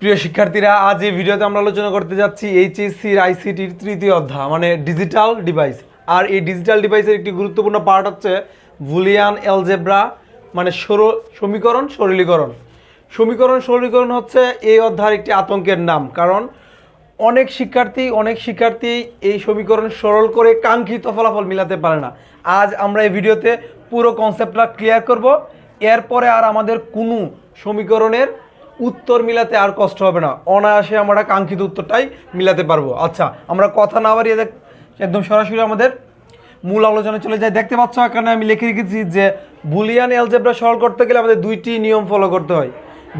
প্রিয় শিক্ষার্থীরা, আজ এই ভিডিওতে আমরা আলোচনা করতে যাচ্ছি এইচএসসির আইসিটির তৃতীয় অধ্যায় মানে ডিজিটাল ডিভাইস। আর এই ডিজিটাল ডিভাইসের একটি গুরুত্বপূর্ণ পার্ট হচ্ছে বুলিয়ান অ্যালজেব্রা মানে সমীকরণ সরলীকরণ হচ্ছে এই অধ্যায়ের একটি আতঙ্কের নাম। কারণ অনেক শিক্ষার্থী এই সমীকরণ সরল করে কাঙ্ক্ষিত ফলাফল মিলাতে পারে না। আজ আমরা এই ভিডিওতে পুরো কনসেপ্টটা ক্লিয়ার করব। এরপরে আর আমাদের কোনো সমীকরণের উত্তর মিলাতে আর কষ্ট হবে না, অনায়াসে আমরা কাঙ্ক্ষিত উত্তরটাই মিলাতে পারবো। আচ্ছা, আমরা কথা না বাড়িয়ে একদম সরাসরি আমাদের মূল আলোচনায় চলে যাই। দেখতে পাচ্ছ এখানে আমি লিখে রেখেছি যে বুলিয়ান অ্যালজেব্রা সলভ করতে গেলে আমাদের দুইটি নিয়ম ফলো করতে হয়।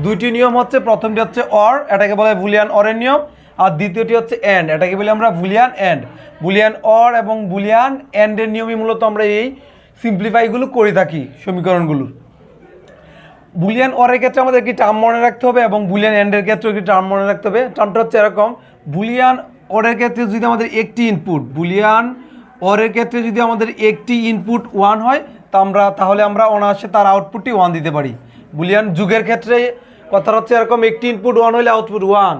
দুইটি নিয়ম হচ্ছে, প্রথমটি হচ্ছে অর, এটাকে বলে বুলিয়ান অরের নিয়ম, আর দ্বিতীয়টি হচ্ছে অ্যান্ড, এটাকে বলি আমরা বুলিয়ান অ্যান্ড। বুলিয়ান অর এবং বুলিয়ান অ্যান্ডের নিয়মই মূলত আমরা এই সিম্পলিফাইগুলো করে থাকি সমীকরণগুলো। বুলিয়ান অরের ক্ষেত্রে আমাদের একটি টার্ম মনে রাখতে হবে এবং বুলিয়ান অ্যান্ডের ক্ষেত্রে একটি টার্ম মনে রাখতে হবে। টার্মটা হচ্ছে এরকম, বুলিয়ান অরের ক্ষেত্রে যদি আমাদের একটি ইনপুট ওয়ান হয় তাহলে আমরা অনায়াসে তার আউটপুটটি ওয়ান দিতে পারি। বুলিয়ান যুগের ক্ষেত্রে কথা হচ্ছে এরকম, একটি ইনপুট ওয়ান হলে আউটপুট ওয়ান।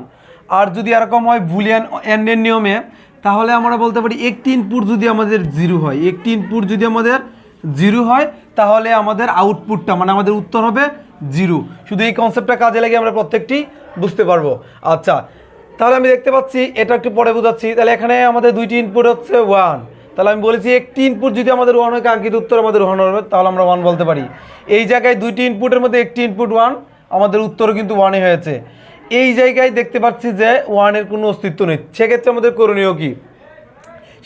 আর যদি এরকম হয় বুলিয়ান অ্যান্ডের নিয়মে, তাহলে আমরা বলতে পারি একটি ইনপুট যদি আমাদের জিরো হয় তাহলে আমাদের আউটপুটটা মানে আমাদের উত্তর হবে জিরো। শুধু এই কনসেপ্টটা কাজে লাগে আমরা প্রত্যেকটি বুঝতে পারবো। আচ্ছা, তাহলে আমি দেখতে পাচ্ছি, এটা একটু পরে বোঝাচ্ছি। তাহলে এখানে আমাদের দুইটি ইনপুট হচ্ছে ওয়ান, তাহলে আমি বলেছি একটি ইনপুট যদি আমাদের ওয়ান হয় কাঙ্ক্ষিত উত্তর আমাদের ওয়ান হবে, তাহলে আমরা ওয়ান বলতে পারি। এই জায়গায় দুইটি ইনপুটের মধ্যে একটি ইনপুট ওয়ান, আমাদের উত্তরও কিন্তু ওয়ানই হয়েছে। এই জায়গায় দেখতে পাচ্ছি যে ওয়ানের কোনো অস্তিত্ব নেই। সেক্ষেত্রে আমাদের করণীয় কি?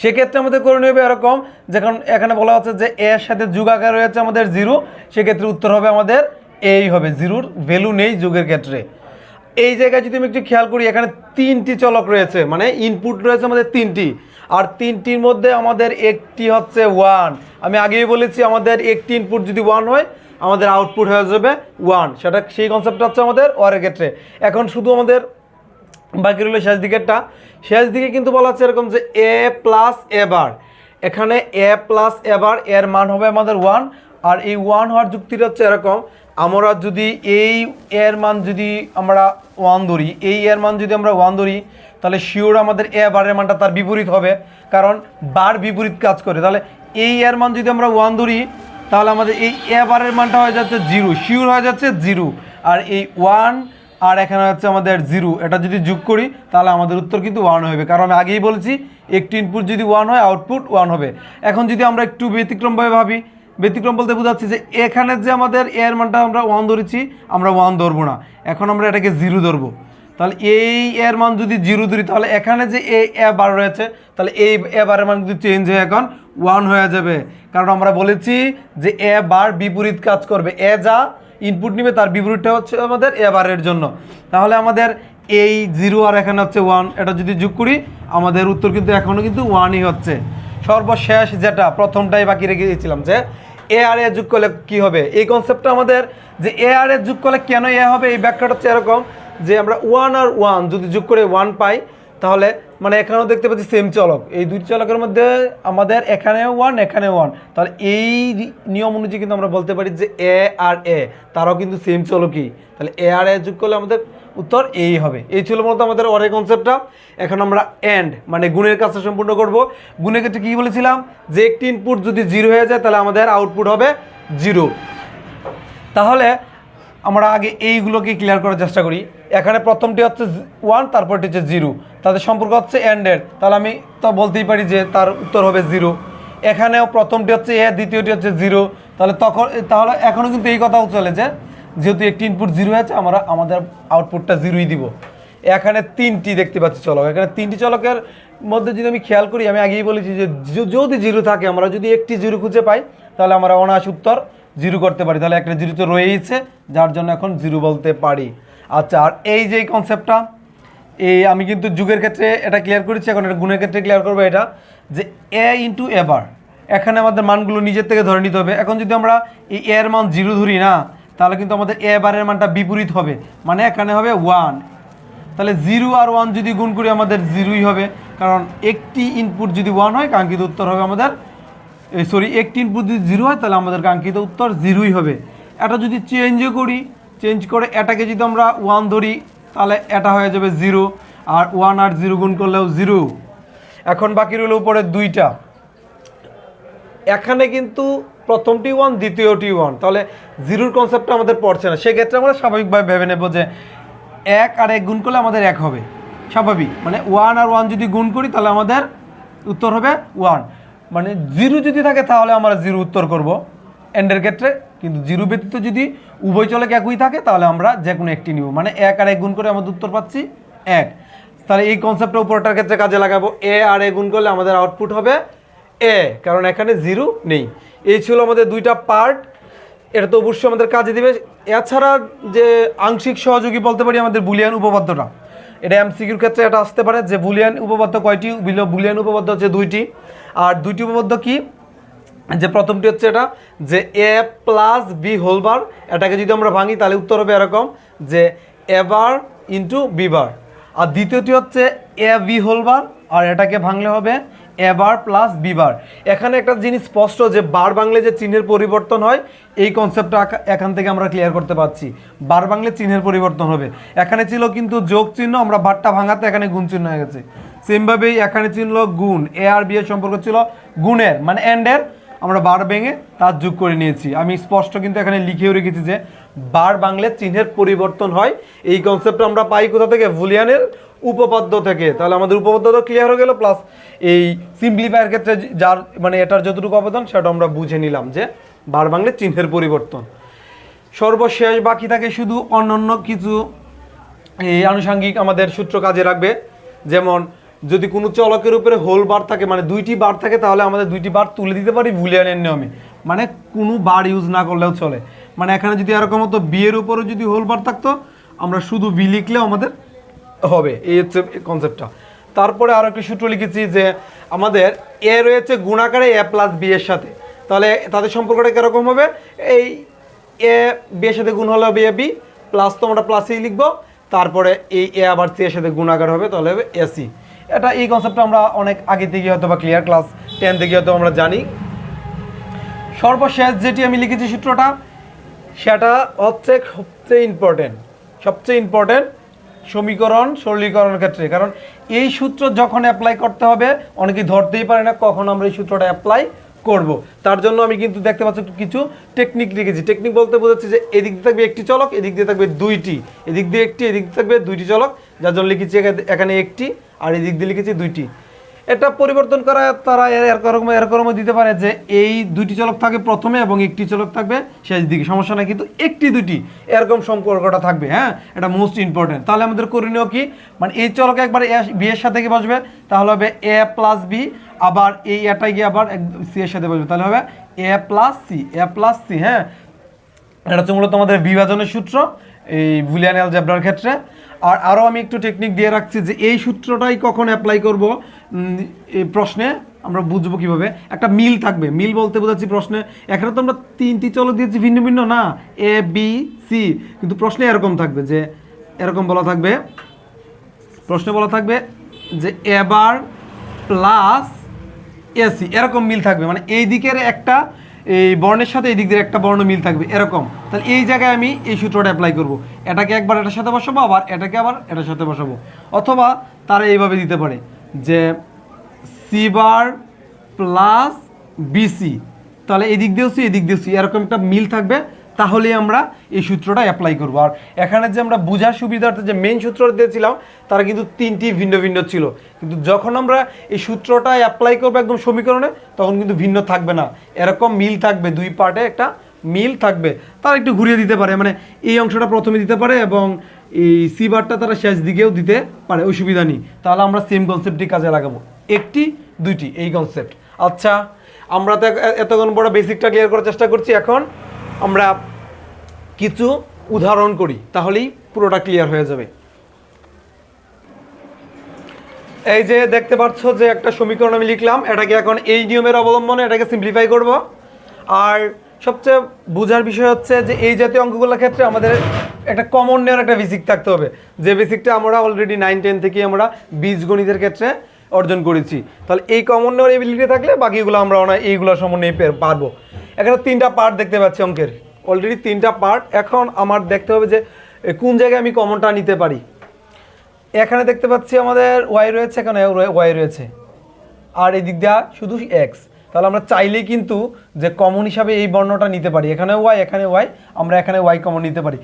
সেক্ষেত্রে আমাদের করণীয় হবে এরকম, যখন এখানে বলা হচ্ছে যে এর সাথে যুগ আকার রয়েছে আমাদের জিরো, সেক্ষেত্রে উত্তর হবে আমাদের এই হবে, জিরোর ভ্যালু নেই যুগের ক্ষেত্রে। এই জায়গায় যদি আমি একটু খেয়াল করি, এখানে তিনটি চলক রয়েছে, মানে ইনপুট রয়েছে আমাদের তিনটি, আর তিনটির মধ্যে আমাদের একটি হচ্ছে ওয়ান। আমি আগেই বলেছি আমাদের একটি ইনপুট যদি ওয়ান হয় আমাদের আউটপুট হয়ে যাবে ওয়ান। সেই কনসেপ্টটা হচ্ছে আমাদের ওয়ারের ক্ষেত্রে। এখন শুধু আমাদের বাকি রইল শেষ দিকে কিন্তু বলা হচ্ছে এরকম যে এ প্লাস এ বার, এখানে এ প্লাস এ বার এর মান হবে আমাদের ওয়ান। আর এই ওয়ান হওয়ার যুক্তিটা হচ্ছে এরকম, আমরা যদি এই এর মান যদি আমরা ওয়ান ধরি, তাহলে শিওর আমাদের এ বারের মানটা তার বিপরীত হবে, কারণ বার বিপরীত কাজ করে। তাহলে এই এর মান যদি আমরা ওয়ান ধরি তাহলে আমাদের এই এ বারের মানটা হয়ে যাচ্ছে জিরো, শিওর হয়ে যাচ্ছে জিরো। আর এই ওয়ান আর এখানে হচ্ছে আমাদের জিরো, এটা যদি যোগ করি তাহলে আমাদের উত্তর কিন্তু ওয়ান হবে, কারণ আমি আগেই বলেছি একটি ইনপুট যদি ওয়ান হয় আউটপুট ওয়ান হবে। এখন যদি আমরা একটু ব্যতিক্রমভাবে ভাবি, ব্যতিক্রম বলতে বোঝাচ্ছি যে এখানে যে আমাদের এর মানটা আমরা ওয়ান ধরেছি, আমরা ওয়ান ধরবো না, এখন আমরা এটাকে জিরো ধরবো। তাহলে এই এর মান যদি জিরো ধরি তাহলে এখানে যে এ বার রয়েছে, তাহলে এই এ বারের মান যদি চেঞ্জ হয়ে এখন ওয়ান হয়ে যাবে, কারণ আমরা বলেছি যে এ বার বিপরীত কাজ করবে, এ যা ইনপুট নিবে তার বিপরীতটা হচ্ছে আমাদের এ বারের জন্য। তাহলে আমাদের এই জিরো আর এখানে হচ্ছে ওয়ান, এটা যদি যোগ করি আমাদের উত্তর কিন্তু এখনও কিন্তু ওয়ানই হচ্ছে। সর্বশেষ যেটা প্রথমটাই বাকি রেখে দিয়েছিলাম যে এ আর এ যোগ করলে কী হবে, এই কনসেপ্টটা আমাদের যে এ আর এ যোগ করলে কেন এ হবে, এই ব্যাখ্যাটা হচ্ছে এরকম যে আমরা ওয়ান আর ওয়ান যদি যোগ করে ওয়ান পাই, তাহলে মানে এখানেও দেখতে পাচ্ছি সেম চলক, এই দুটি চলকের মধ্যে আমাদের এখানেও ওয়ান, তাহলে এই নিয়ম অনুযায়ী কিন্তু আমরা বলতে পারি যে এ আর এ তারাও কিন্তু সেম চলকই, তাহলে এ আর এ যোগ করলে আমাদের উত্তর এই হবে। এই ছিল মূলত আমাদের অরের কনসেপ্টটা। এখন আমরা এন্ড মানে গুণের কাজটা সম্পূর্ণ করব। গুণের ক্ষেত্রে কী বলেছিলাম যে একটি ইনপুট যদি জিরো হয়ে যায় তাহলে আমাদের আউটপুট হবে জিরো। তাহলে আমরা আগে এইগুলোকে ক্লিয়ার করার চেষ্টা করি। এখানে প্রথমটি হচ্ছে ওয়ান, তারপরটি হচ্ছে জিরো, তাদের সম্পর্ক হচ্ছে এন্ডের, তাহলে আমি তো বলতেই পারি যে তার উত্তর হবে জিরো। এখানেও প্রথমটি হচ্ছে এ, দ্বিতীয়টি হচ্ছে জিরো, তাহলে এখনও কিন্তু এই কথাও চলে যে যেহেতু একটি ইনপুট জিরো হয়েছে আমরা আমাদের আউটপুটটা জিরোই দিব। এখানে তিনটি দেখতে পাচ্ছি চলক, এখানে তিনটি চলকের মধ্যে যদি আমি খেয়াল করি, আমি আগেই বলেছি যে যদি জিরো থাকে, আমরা যদি একটি জিরো খুঁজে পাই তাহলে আমরা অনায়াস উত্তর জিরো করতে পারি, তাহলে একটা জিরো তো রয়েইছে যার জন্য এখন জিরো বলতে পারি। আচ্ছা, আর এই যে কনসেপ্টটা এই আমি কিন্তু যুগের ক্ষেত্রে এটা ক্লিয়ার করেছি, এখন এটা গুণের ক্ষেত্রে ক্লিয়ার করবো, এটা যে এ ইন্টু এ বার, এখানে আমাদের মানগুলো নিজের থেকে ধরে নিতে হবে। এখন যদি আমরা এই এর মান জিরো ধরি না, তাহলে কিন্তু আমাদের এ বারের মানটা বিপরীত হবে, মানে এখানে হবে ওয়ান। তাহলে জিরো আর ওয়ান যদি গুণ করি আমাদের জিরোই হবে, কারণ একটি ইনপুট যদি ওয়ান হয় কাঙ্ক্ষিত উত্তর হবে আমাদের একটি ইনপুট যদি জিরো হয় তাহলে আমাদের কাঙ্ক্ষিত উত্তর জিরোই হবে। এটা যদি চেঞ্জ করে এটাকে যদি আমরা ওয়ান ধরি তাহলে এটা হয়ে যাবে 0, আর 1 আর 0 গুণ করলেও 0। এখন বাকি রইল উপরে 2টা, এখানে কিন্তু প্রথমটি 1, দ্বিতীয়টি 1, তাহলে 0-র কনসেপ্টটা আমাদের পড়ছে না। সেক্ষেত্রে আমরা স্বাভাবিকভাবে ভেবে নেব যে 1 আর 1 গুণ করলে আমাদের 1 হবে, স্বাভাবিক। মানে 1 আর 1 যদি গুণ করি তাহলে আমাদের উত্তর হবে 1। মানে 0 যদি থাকে তাহলে আমরা 0 উত্তর করব এন্ডের ক্ষেত্রে, কিন্তু 0 ব্যতীত যদি উভয় চলক একই থাকে তাহলে আমরা যে কোনো একটি নিব। মানে 1 আর 1 গুণ করে আমাদের উত্তর পাচ্ছি 1। তাহলে এই কনসেপ্টটা উপরটার ক্ষেত্রে কাজে লাগাবো। a আর a গুণ করলে আমাদের আউটপুট হবে a, কারণ এখানে 0 নেই। এই ছিল আমাদের 2টা পার্ট, এটা তো অবশ্যই আমাদের কাজে দিবে। এছাড়া যে আংশিক সহযোগী বলতে পারি আমাদের বুলিয়ান উপপাদ্যটা, এটা এমসিকিউর ক্ষেত্রে এটা আসতে পারে যে বুলিয়ান উপপাদ্য কয়টি? বুলিয়ান উপপাদ্য হচ্ছে 2টি। আর 2টি উপপাদ্য কি? যে প্রথমটি হচ্ছে এটা যে a plus b whole bar, এটাকে যদি আমরা ভাঙি তাহলে উত্তর হবে এরকম যে a bar into b bar. আর দ্বিতীয়টি হচ্ছে a বি হোল বার, আর এটাকে ভাঙলে হবে a bar plus b bar. এখানে একটা জিনিস স্পষ্ট যে বার ভাঙলে যে চিহ্নের পরিবর্তন হয়, এই কনসেপ্টটা এখান থেকে আমরা ক্লিয়ার করতে পারছি। বার ভাঙলে চিহ্নের পরিবর্তন হবে, এখানে ছিল কিন্তু যোগ চিহ্ন, আমরা বারটা ভাঙাতে এখানে গুণ চিহ্ন হয়ে গেছে। সেমভাবেই এখানে ছিল গুণ, এ আর বি এর সম্পর্ক ছিল গুণের মানে এন্ডের, আমরা বার ভেঙে তার যোগ করে নিয়েছি। আমি স্পষ্ট কিন্তু এখানে লিখেও রেখেছি যে বার ভাঙলে চিহ্নের পরিবর্তন হয়। এই কনসেপ্টটা আমরা পাই কোথা থেকে? বুলিয়ানের উপপাদ্য থেকে। তাহলে আমাদের উপপাদ্য তো ক্লিয়ার হয়ে গেল, প্লাস এই সিম্পলিফায়ার ক্ষেত্রে যার মানে এটার যতটুকু অবদান সেটা আমরা বুঝে নিলাম যে বার ভাঙলে চিহ্নের পরিবর্তন। সর্বশেষ বাকি থাকে শুধু অন্যান্য কিছু এই আনুষঙ্গিক আমাদের সূত্র কাজে রাখবে। যেমন যদি কোনো চলকের উপরে হোল বার থাকে, মানে 2টি বার থাকে, তাহলে আমাদের 2টি বার তুলে দিতে পারি বুলিয়ানের নিয়মে, মানে কোনো বার ইউজ না করলেও চলে। মানে এখানে যদি এরকম হতো বি এর উপরে যদি হোল বার থাকতো, আমরা শুধু বি লিখলেও আমাদের হবে। এই হচ্ছে কনসেপ্টটা। তারপরে আরও একটি সূত্র লিখেছি যে আমাদের এ রয়েছে গুণাকারে এ প্লাস বি এর সাথে, তাহলে তাদের সম্পর্কটা কীরকম হবে? এই এ বি এর সাথে গুণ হলে হবে এ বি, প্লাস তো আমরা প্লাসই লিখবো, তারপরে এই এ আবার সি এর সাথে গুণাকার হবে, তাহলে হবে এসি। এটা এই কনসেপ্টটা আমরা অনেক আগে থেকে হয়তো বা ক্লিয়ার, ক্লাস 10 থেকে হয়তো আমরা জানি। সর্বশেষ যেটি আমি লিখেছি সূত্রটা, সেটা হচ্ছে সবচেয়ে ইম্পর্টেন্ট সমীকরণ সরলীকরণের ক্ষেত্রে। কারণ এই সূত্র যখন অ্যাপ্লাই করতে হবে অনেকেই ধরতেই পারে না কখন আমরা এই সূত্রটা অ্যাপ্লাই করব। তার জন্য আমি কিন্তু দেখতে পাচ্ছি কিছু টেকনিক লিখেছি। টেকনিক বলতে বোঝাচ্ছি যে এদিক দিয়ে থাকবে একটি চলক, এদিক দিয়ে থাকবে 2টি, এদিক দিয়ে একটি, এদিক দিয়ে থাকবে 2টি চলক, যার জন্য লিখেছি এখানে একটি, আর এদিক দিয়ে লিখেছি 2টি। এটা পরিবর্তন করা তারা এরকমও দিতে পারে যে এই 2টি চলক থাকবে প্রথমে এবং একটি চলক থাকবে শেষ দিকে, সমস্যা নাই, কিন্তু একটি 2টি এরকম সম্পর্কটা থাকবে। হ্যাঁ, এটা মোস্ট ইম্পর্টেন্ট। তাহলে আমাদের করণীয় কি? মানে এই চলক একবার বি এর সাথে কি বসবে, তাহলে হবে এ প্লাস বি, আবার এই এটাই গিয়ে আবার সি এর সাথে বসবে, তাহলে হবে এ প্লাস সি। হ্যাঁ, এটা হচ্ছে মূলত আমাদের বিভাজনের সূত্র এই বুলিয়ান অ্যালজেব্রার ক্ষেত্রে। আর আরও আমি একটু টেকনিক দিয়ে রাখছি যে এই সূত্রটাই কখন অ্যাপ্লাই করব এই প্রশ্নে আমরা বুঝবো কিভাবে। একটা মিল থাকবে, মিল বলতে বোঝাচ্ছি প্রশ্নে এখানে তো আমরা 3টি চলক দিয়েছি ভিন্ন ভিন্ন না, এ বি সি, কিন্তু প্রশ্নে এরকম থাকবে যে এরকম বলা থাকবে, প্রশ্নে বলা থাকবে যে এ বার প্লাস এসি, এরকম মিল থাকবে। মানে এই দিকের একটা এই বর্ণের সাথে এই দিক দিয়ে একটা বর্ণ মিল থাকবে এরকম। তাহলে এই জায়গায় আমি এই সূত্রটা অ্যাপ্লাই করব, এটাকে একবার এটার সাথে বসাবো, আবার এটাকে আবার এটার সাথে বসাবো। অথবা তারা এইভাবে দিতে পারে যে সি বার প্লাস বিসি, তাহলে এদিক দিয়েও সি এদিক দিয়েও সি, এরকম একটা মিল থাকবে, তাহলেই আমরা এই সূত্রটা অ্যাপ্লাই করবো। আর এখানে যে আমরা বোঝার সুবিধার্থে যে মেইন সূত্রটা দিয়েছিলাম তারা কিন্তু 3টি ভিন্ন ভিন্ন ছিল, কিন্তু যখন আমরা এই সূত্রটা অ্যাপ্লাই করবো একদম সমীকরণে তখন কিন্তু ভিন্ন থাকবে না, এরকম মিল থাকবে, 2 পার্টে একটা মিল থাকবে। তারা একটু ঘুরিয়ে দিতে পারে, মানে এই অংশটা প্রথমে দিতে পারে এবং এই সি বারটা তারা শেষ দিকেও দিতে পারে, অসুবিধা নেই। তাহলে আমরা সেম কনসেপ্টটি কাজে লাগাবো, একটি 2টি এই কনসেপ্ট। আচ্ছা, আমরা তো এতক্ষণ বড় বেসিকটা ক্লিয়ার করার চেষ্টা করছি, এখন আমরা কিছু উদাহরণ করি, তাহলেই পুরোটা ক্লিয়ার হয়ে যাবে। এই যে দেখতে পাচ্ছ যে একটা সমীকরণ আমি লিখলাম, এটাকে এখন এই নিয়মের অবলম্বনে এটাকে সিম্পলিফাই করব। আর সবচেয়ে বোঝার বিষয় হচ্ছে যে এই জাতীয় অঙ্কগুলোর ক্ষেত্রে আমাদের একটা কমন নেওয়ার একটা বেসিক থাকতে হবে, যে বেসিকটা আমরা অলরেডি 9-10 থেকে আমরা বীজগণিতের ক্ষেত্রে অর্জন করেছি। তাহলে এই কমন নেওয়ার এবিলিটি থাকলে বাকিগুলো আমরা এইগুলোর সম্বন্ধে পারবো। এখানে 3টা পার্ট দেখতে পাচ্ছি অঙ্কের, অলরেডি 3টা পার্ট। এখন আমার দেখতে হবে যে কোন জায়গায় আমি কমনটা নিতে পারি। এখানে দেখতে পাচ্ছি আমাদের ওয়াই রয়েছে, এখানে ওয়াই রয়েছে, আর এই দিক দিয়ে শুধু এক্স। তাহলে আমরা চাইলেই কিন্তু যে কমন হিসাবে এই বর্ণটা নিতে পারি, এখানে ওয়াই এখানে ওয়াই, আমরা এখানে ওয়াই কমন নিতে পারি।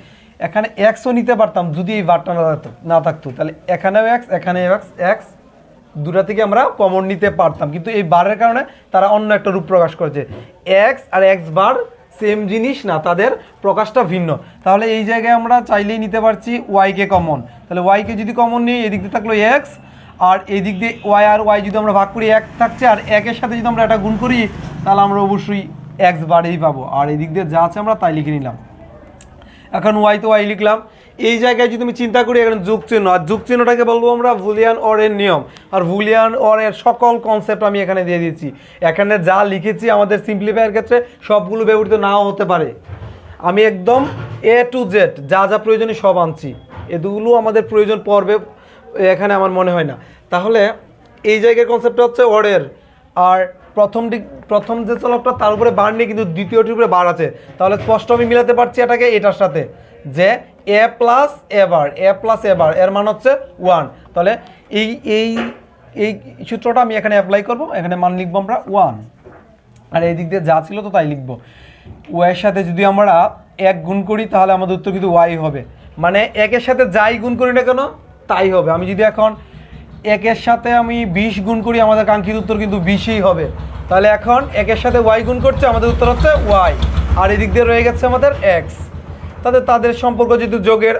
এখানে এক্সও নিতে পারতাম যদি এই বারটা না থাকতো, তাহলে এখানেও এক্স এখানে এক্স, এক্স দুটা থেকে আমরা কমন নিতে পারতাম, কিন্তু এই বারের কারণে তারা অন্য একটা রূপ প্রকাশ করেছে। এক্স আর এক্স বার সেম জিনিস না, তাদের প্রকাশটা ভিন্ন। তাহলে এই জায়গায় আমরা চাইলেই নিতে পারছি ওয়াইকে কমন। তাহলে ওয়াইকে যদি কমন নিই, এদিক দিয়ে থাকলো এক্স, আর এই দিক দিয়ে ওয়াই আর ওয়াই যদি আমরা ভাগ করি এক থাকছে, আর একের সাথে যদি আমরা এটা গুণ করি তাহলে আমরা অবশ্যই এক্স বারেই পাবো। আর এই দিক দিয়ে যা আছে আমরা তাই লিখে নিলাম। এখন ওয়াই তো ওয়াই লিখলাম। এই জায়গায় যদি আমি চিন্তা করি এখানে যোগ চিহ্ন, আর যোগ চিহ্নটাকে বলবো আমরা বুলিয়ান অরের নিয়ম, আর বুলিয়ান অরের সকল কনসেপ্ট আমি এখানে দিয়ে দিচ্ছি। এখানে যা লিখেছি আমাদের সিম্পলিফাইয়ের ক্ষেত্রে সবগুলো ব্যবহৃত নাও হতে পারে, আমি একদম এ টু জেড যা যা প্রয়োজনীয় সব আনছি, এগুলো আমাদের প্রয়োজন পড়বে এখানে আমার মনে হয় না। তাহলে এই জায়গার কনসেপ্টটা হচ্ছে অরের, আর প্রথম যে চলকটা তার উপরে বার নেই, কিন্তু দ্বিতীয়টির উপরে বার আছে। তাহলে স্পষ্ট আমি মিলাতে পারছি এটাকে এটার সাথে, যে এ প্লাস এ বার, এ প্লাস এ বার এর মান হচ্ছে 1। তাহলে এই এই এই সূত্রটা আমি এখানে অ্যাপ্লাই করব, এখানে মান লিখবো আমরা 1, আর এই দিক দিয়ে যা ছিল তো তাই লিখবো। ওয়াইয়ের সাথে যদি আমরা এক গুণ করি তাহলে আমাদের উত্তর কিন্তু ওয়াই হবে, মানে একের সাথে যাই গুণ করি না কেন তাই হবে। আমি যদি এখন একের সাথে আমি 20 গুণ করি আমাদের কাঙ্ক্ষিত উত্তর কিন্তু 20ই হবে। তাহলে এখন একের সাথে ওয়াই গুণ করছে, আমাদের উত্তর হচ্ছে ওয়াই, আর এদিক দিয়ে রয়ে গেছে আমাদের এক্স। তাদের সম্পর্ক যেহেতু যোগের,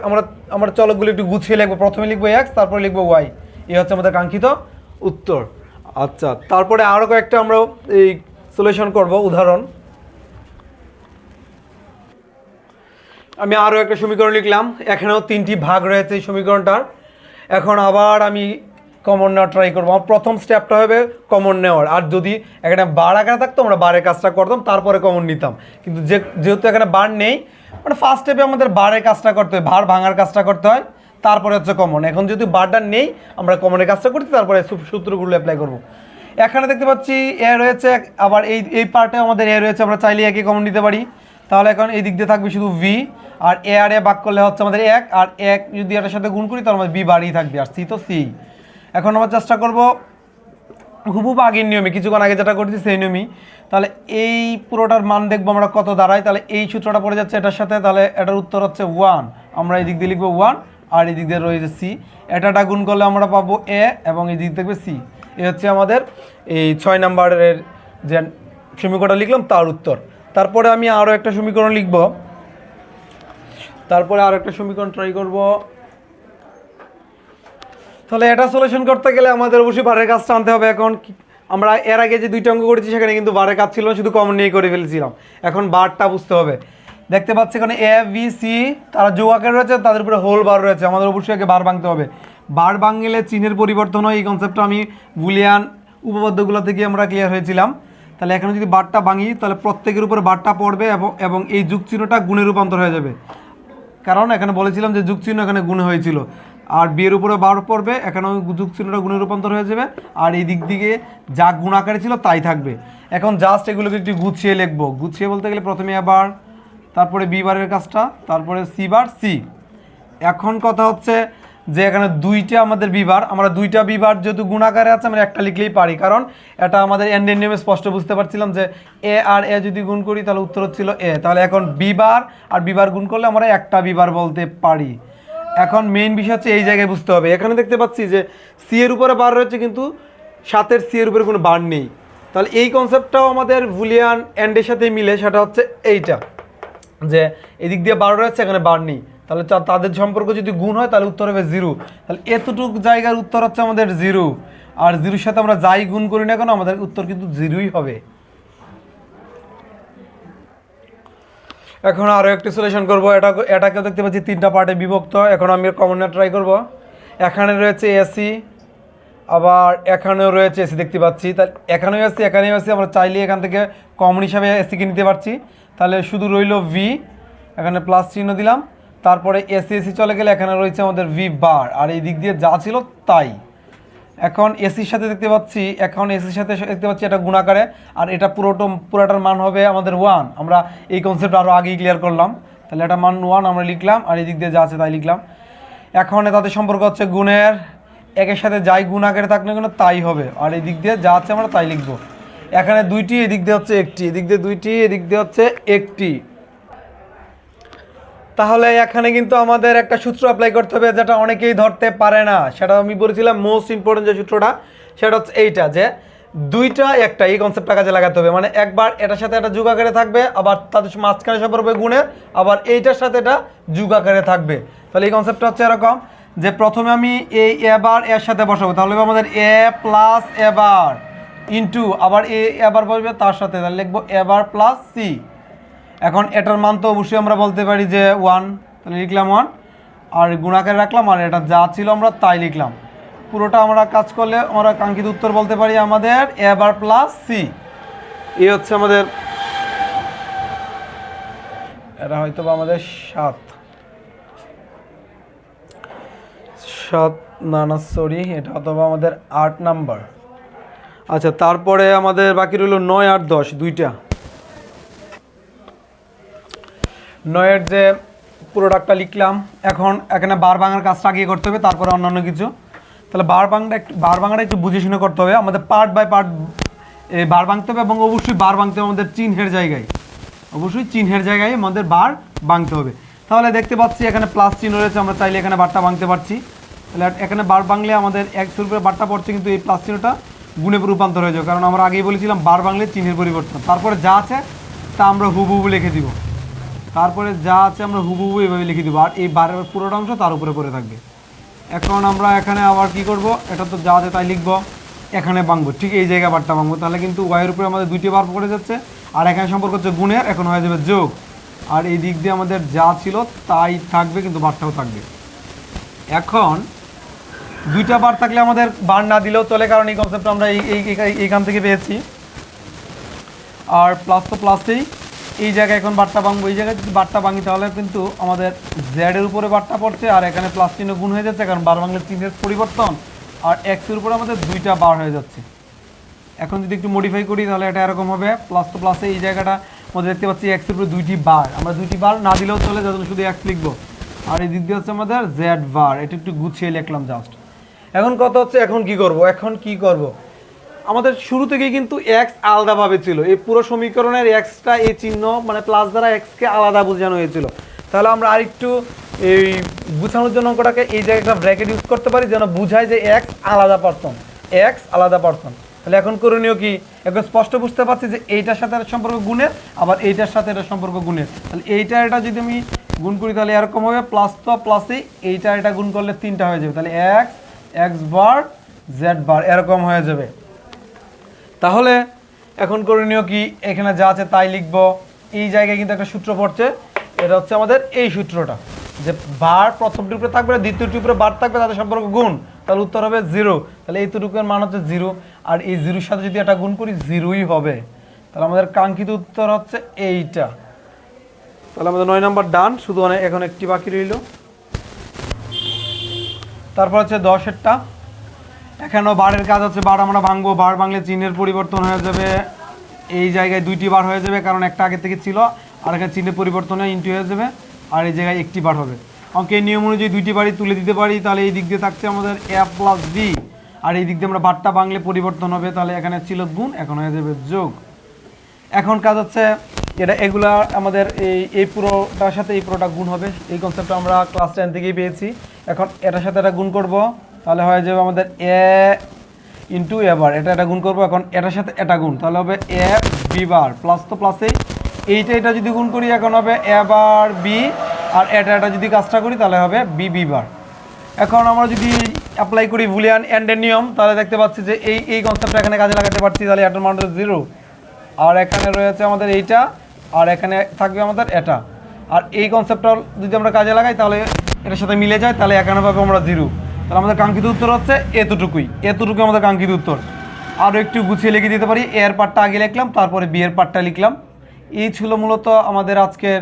আমরা চলকগুলো একটু গুছিয়ে লিখবো। প্রথমে লিখবো এক্স, তারপরে লিখবো ওয়াই, এই হচ্ছে আমাদের কাঙ্ক্ষিত উত্তর। আচ্ছা, তারপরে আরও কয়েকটা আমরা এই সলিউশন করব উদাহরণ। আমি আরও একটা সমীকরণ লিখলাম, এখানেও 3টি ভাগ রয়েছে এই সমীকরণটার। এখন আবার আমি কমন নেওয়ার ট্রাই করবো। আমার প্রথম স্টেপটা হবে কমন নেওয়ার, আর যদি এখানে বার আকারে থাকতো আমরা বারের কাজটা করতাম তারপরে কমন নিতাম, কিন্তু যেহেতু এখানে বার নেই, মানে ফার্স্ট স্টেপে আমাদের বারের কাজটা করতে হয়, ভার ভাঙার কাজটা করতে হয়, তারপরে হচ্ছে কমন। এখন যেহেতু বারটা নেই আমরা কমনের কাজটা করছি, তারপরে সূত্রগুলো অ্যাপ্লাই করব। এখানে দেখতে পাচ্ছি এ রয়েছে, আবার এই পার্টে আমাদের এ রয়েছে, আমরা চাইলে একই কমন নিতে পারি। তাহলে এখন এই দিক দিয়ে থাকবে শুধু ভি, আর এ আর এ ভাগ করলে হচ্ছে আমাদের 1, আর 1 যদি এটার সাথে গুণ করি তাহলে আমাদের বি বাড়িই থাকবে, আর সি তো সি। এখন আমরা চেষ্টা করব হুবহুব আগের নিয়মে, কিছুক্ষণ আগে যেটা করেছি সেই নিয়মই। তাহলে এই পুরোটার মান দেখবো আমরা কত দাঁড়ায়। তাহলে এই সূত্রটা পড়ে যাচ্ছে এটার সাথে, তাহলে এটার উত্তর হচ্ছে 1, আমরা এই দিক দিয়ে লিখবো 1, আর এই দিক দিয়ে রয়েছে সি। এটা গুণ করলে আমরা পাবো এ, এবং এই দিক দেখবে সি। এই হচ্ছে আমাদের এই 6 নম্বরের যে সমীকরণটা লিখলাম তার উত্তর। তারপরে আমি আরও একটা সমীকরণ লিখব, তারপরে আরও একটা সমীকরণ ট্রাই করব। তাহলে এটা সলিউশন করতে গেলে আমাদের অবশ্যই বারের কাজটা আনতে হবে। এখন আমরা এর আগে যে 2টা অঙ্ক করেছি সেখানে কিন্তু বারের কাজ ছিল না, শুধু কমন নিয়ে করে ফেলেছিলাম। এখন বারটা বুঝতে হবে। দেখতে পাচ্ছি এখানে এ বি সি তারা যোগ আকারে রয়েছে, তাদের উপরে হোল বার রয়েছে, আমাদের অবশ্যই আগে বার ভাঙতে হবে। বার ভাঙলে চিহ্নের পরিবর্তন হয়, এই কনসেপ্টটা আমি বুলিয়ান উপপাদ্যগুলো থেকে আমরা ক্লিয়ার হয়েছিলাম। তাহলে এখানে যদি বারটা ভাঙি তাহলে প্রত্যেকের উপরে বারটা পড়বে, এবং এই যুগ চিহ্নটা গুণে রূপান্তর হয়ে যাবে, কারণ এখানে বলেছিলাম যে যুগ চিহ্ন এখানে গুণ হয়েছিল। আর বিয়ের উপরে বার পড়বে, এখানেও যুগ চিহ্নটা গুণে রূপান্তর হয়ে যাবে, আর এই দিক দিকে যা গুণ আকারে ছিল তাই থাকবে। এখন জাস্ট এগুলোকে একটু গুছিয়ে লিখবো। গুছিয়ে বলতে গেলে প্রথমে আবার, তারপরে বি বারের কাজটা, তারপরে সি বার সি। এখন কথা হচ্ছে যে এখানে 2টা আমাদের বিবার, আমরা 2টা বিবার যেহেতু গুণ আকারে আছে আমরা একটা লিখলেই পারি, কারণ এটা আমাদের এন্ডের নিয়মে স্পষ্ট বুঝতে পারছিলাম যে এ আর এ যদি গুণ করি তাহলে উত্তর হচ্ছিল এ। তাহলে এখন বিবার আর বিবার গুণ করলে আমরা একটা বিবার বলতে পারি। এখন মেইন বিষয় হচ্ছে এই জায়গায় বুঝতে হবে। এখানে দেখতে পাচ্ছি যে সি এর উপরে বার রয়েছে, কিন্তু 7-এর সি এর উপরে কোনো বার নেই। তাহলে এই কনসেপ্টটাও আমাদের বুলিয়ান এন্ডের সাথে মিলে, সেটা হচ্ছে এইটা, যে এদিক দিয়ে বার রয়েছে এখানে বার নেই, তাহলে তাদের সম্পর্ক যদি গুণ হয় তাহলে উত্তর হবে 0। তাহলে এতটুকু জায়গার উত্তর হচ্ছে আমাদের 0, আর 0-এর সাথে আমরা যাই গুণ করি না কেন আমাদের উত্তর কিন্তু 0ই হবে। এখন আরও একটি সলিউশন করবো। এটাকেও দেখতে পাচ্ছি 3টা পার্টে বিভক্ত। এখন আমি কমন নেওয়ার ট্রাই করব। এখানে রয়েছে এসি, আবার এখানেও রয়েছে এসি দেখতে পাচ্ছি, তাহলে এখানেও এসি, আমরা চাইলে এখান থেকে কমন হিসাবে এসিকে নিতে পারছি। তাহলে শুধু রইল ভি, এখানে প্লাস চিহ্ন দিলাম, তারপরে এসি চলে গেলে এখানে রয়েছে আমাদের ভি বার, আর এই দিক দিয়ে যা ছিল তাই। এখন এসির সাথে দেখতে পাচ্ছি, এটা গুণাকারে, আর এটা পুরোটার মান হবে আমাদের 1। আমরা এই কনসেপ্ট আরও আগেই ক্লিয়ার করলাম। তাহলে এটা মান 1 আমরা লিখলাম, আর এই দিক দিয়ে যা আছে তাই লিখলাম। এখন তাদের সম্পর্ক হচ্ছে গুণের, একের সাথে যাই গুণ আকারে থাক না কেন তাই হবে, আর এই দিক দিয়ে যা আছে আমরা তাই লিখবো। এখানে দুইটি, এদিক দিয়ে হচ্ছে একটি, এদিক দিয়ে দুইটি, এদিক দিয়ে হচ্ছে একটি। তাহলে এখানে কিন্তু আমাদের একটা সূত্র অ্যাপ্লাই করতে হবে যেটা অনেকেই ধরতে পারে না, সেটা আমি বলেছিলাম মোস্ট ইম্পর্টেন্ট যে সূত্রটা সেটা হচ্ছে এইটা, যে দুইটা একটা, এই কনসেপ্টটা কাজে লাগাতে হবে। মানে একবার এটার সাথে এটা যোগ আকারে থাকবে, আবার তাদের মাঝখানে সম্পর্ক গুণের, আবার এইটার সাথে এটা যোগ আকারে থাকবে। তাহলে এই কনসেপ্টটা হচ্ছে এরকম যে প্রথমে আমি এই এবার এর সাথে বসাবো, তাহলে আমাদের এ প্লাস এবার ইন্টু আবার এ এবার বসবে তার সাথে, তাহলে লিখবো এবার প্লাস সি। এখন এটার মান তো অবশ্যই আমরা বলতে পারি যে 1, তাহলে লিখলাম 1, আর গুণাকারে রাখলাম, আর এটা যা ছিল আমরা তাই লিখলাম। পুরোটা আমরা কাজ করলে আমরা কাঙ্ক্ষিত উত্তর বলতে পারি আমাদের এবার প্লাস সি। এই হচ্ছে আমাদের, এটা হয়তো বা আমাদের 7 না সরি, এটা হয়তো বা আমাদের 8 নাম্বার। আচ্ছা, তারপরে আমাদের বাকি রইল 9 আর 10 দুইটা। 9-এর যে প্রোডাক্টটা লিখলাম, এখন এখানে বার ভাঙার কাজটা আগে করতে হবে, তারপরে অন্যান্য কিছু। তাহলে বার ভাঙাটা একটু বুঝে শুনে করতে হবে, আমাদের পার্ট বাই পার্ট বার ভাঙতে হবে, এবং অবশ্যই বার ভাঙতে হবে আমাদের চিহ্নের জায়গায়, অবশ্যই চিহ্নের জায়গায় আমাদের বার ভাঙতে হবে। তাহলে দেখতে পাচ্ছি এখানে প্লাস চিহ্ন রয়েছে, আমরা চাইলে এখানে বারটা ভাঙতে পারছি। তাহলে এখানে বার ভাঙলে আমাদের এক্সের উপরে বারটা পড়ছে, কিন্তু এই প্লাস চিহ্নটা গুণে রূপান্তর হয়ে যাবে, কারণ আমরা আগেই বলেছিলাম বার ভাঙলে চিহ্নের পরিবর্তন। তারপরে যা আছে তা আমরা হুবহু লিখে দিব, তারপরে যা আছে আমরা হুবহু এভাবে লিখে দিব, আর এই বারের পুরোটা অংশ তার উপরে পড়ে থাকবে। এখন আমরা এখানে আবার কি করব, এটা তো যা আছে তাই লিখবো, এখানে ভাঙবো, ঠিক এই জায়গায় বারটা ভাঙবো, তাহলে কিন্তু ওয়াইয়ের উপরে আমাদের দুইটি বার পড়ে যাচ্ছে, আর এখানে সম্পর্ক হচ্ছে গুণের, এখন হয়ে যাবে যোগ, আর এই দিক দিয়ে আমাদের যা ছিল তাই থাকবে, কিন্তু বারটাও থাকবে। এখন দুইটা বার থাকলে আমাদের বার না দিলেও চলে, কারণ এই কনসেপ্ট আমরা এইখান থেকে পেয়েছি। আর প্লাস তো প্লাসেই, এই জায়গায় এখন বারটা ভাঙবো, এই জায়গায় যদি বারটা ভাঙি তাহলে কিন্তু আমাদের জেডের উপরে বারটা পড়ছে, আর এখানে প্লাস চিহ্ন গুণ হয়ে যাচ্ছে, কারণ বার ভাঙলে চিহ্নের পরিবর্তন, আর এক্সের উপরে আমাদের দুইটা বার হয়ে যাচ্ছে। এখন যদি একটু মডিফাই করি তাহলে এটা এরকম হবে, প্লাস তো প্লাসে এই জায়গাটা আমাদের দেখতে পাচ্ছি এক্সের উপরে দুইটি বার, আমরা দুইটি বার না দিলেও চলে, যার জন্য শুধু এক্স লিখবো, আর এই দিক দিয়ে হচ্ছে আমাদের জেড বার, এটা একটু গুছিয়ে লিখলাম জাস্ট। এখন কথা হচ্ছে এখন কি করব, আমাদের শুরু থেকেই কিন্তু এক্স আলাদাভাবে ছিল, এই পুরো সমীকরণের এক্সটা এই চিহ্ন মানে প্লাস দ্বারা এক্সকে আলাদা বোঝানো হয়েছিল। তাহলে আমরা আরেকটু এই বোঝানোর জন্য অঙ্কটাকে এই জায়গায় একটা ব্র্যাকেট ইউজ করতে পারি, যেন বোঝায় যে এক্স আলাদা পারসন। তাহলে এখন করণীয় কি, এখন স্পষ্ট বুঝতে পারছি যে এইটার সাথে এর সম্পর্ক গুণের, আবার এইটার সাথে এটার সম্পর্ক গুণের। তাহলে এটা যদি আমি গুণ করি তাহলে এরকম হবে, প্লাস তো প্লাসই এটা গুণ করলে 3টা হয়ে যাবে, তাহলে এক্স বার জেড বার এরকম হয়ে যাবে। তাহলে এখন করণীয় কি, এখানে যা আছে তাই লিখব, এই জায়গায় কিন্তু একটা সূত্র পড়ছে, এটা হচ্ছে আমাদের এই সূত্রটা, যে বার প্রথমটির উপরে থাকবে, দ্বিতীয়টির উপরে বার থাকবে, তাদের সম্পর্ক গুণ, তাহলে উত্তর হবে 0। তাহলে এইটুকুর মান হচ্ছে 0, আর এই 0-র সাথে যদি এটা গুণ করি 0ই হবে। তাহলে আমাদের কাঙ্ক্ষিত উত্তর হচ্ছে এইটা। তাহলে আমাদের 9 নাম্বার ডান, শুধু এখন একটি বাকি রইল। তারপর হচ্ছে 10-এরটা, এখানেও বারের কাজ হচ্ছে, বার আমরা ভাঙবো, বার ভাঙলে চিহ্নের পরিবর্তন হয়ে যাবে, এই জায়গায় দুইটি বার হয়ে যাবে, কারণ একটা আগে থেকে ছিল, আর এখানে চিহ্নের পরিবর্তন হয়ে ইন্টু হয়ে যাবে, আর এই জায়গায় একটি বার হবে। অঙ্কের নিয়ম অনুযায়ী দুইটি বারই তুলে দিতে পারি, তাহলে এই দিক দিয়ে থাকছে আমাদের এ প্লাস বি, আর এই দিক দিয়ে আমরা বারটা ভাঙলে পরিবর্তন হবে, তাহলে এখানে ছিল গুণ, এখন হয়ে যাবে যোগ। এখন কাজ হচ্ছে এগুলা আমাদের এই পুরোটার সাথে এই পুরোটা গুণ হবে, এই কনসেপ্টটা আমরা ক্লাস 10 থেকেই পেয়েছি। এখন এটার সাথে এটা গুণ করব, তাহলে হয়ে যাবে আমাদের এ ইন্টু এ বার, এটা গুণ করবো, এখন এটার সাথে এটা গুণ, তাহলে হবে এ বি বার, প্লাস তো প্লাসেই এটা যদি গুণ করি এখন হবে এ বার বি, আর এটা যদি কাজটা করি তাহলে হবে বি বার। এখন আমরা যদি অ্যাপ্লাই করি বুলিয়ান এন্ডের নিয়ম, তাহলে দেখতে পাচ্ছি যে এই কনসেপ্টটা এখানে কাজে লাগাতে পারছি, তাহলে এটার মান হচ্ছে 0, আর এখানে রয়েছে আমাদের এইটা, আর এখানে থাকবে আমাদের এটা, আর এই কনসেপ্টটা যদি আমরা কাজে লাগাই তাহলে এটার সাথে মিলে যায়, তাহলে এখানে পাবো আমরা 0। তাহলে আমাদের কাঙ্ক্ষিত উত্তর হচ্ছে এতটুকুই আমাদের কাঙ্ক্ষিত উত্তর। আরও একটু গুছিয়ে লিখে দিতে পারি, এর পার্টটা আগে লিখলাম, তারপরে বি এর পার্টটা লিখলাম। এই ছিল মূলত আমাদের আজকের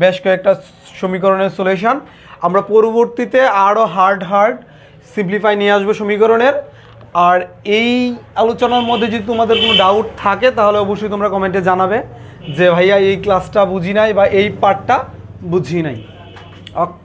বেশ কয়েকটা সমীকরণের সলিউশন। আমরা পরবর্তীতে আরও হার্ড সিম্পলিফাই নিয়ে আসবো সমীকরণের। আর এই আলোচনার মধ্যে যদি তোমাদের কোনো ডাউট থাকে তাহলে অবশ্যই তোমরা কমেন্টে জানাবে যে ভাইয়া এই ক্লাসটা বুঝি নাই বা এই পার্টটা বুঝি নাই। ওকে।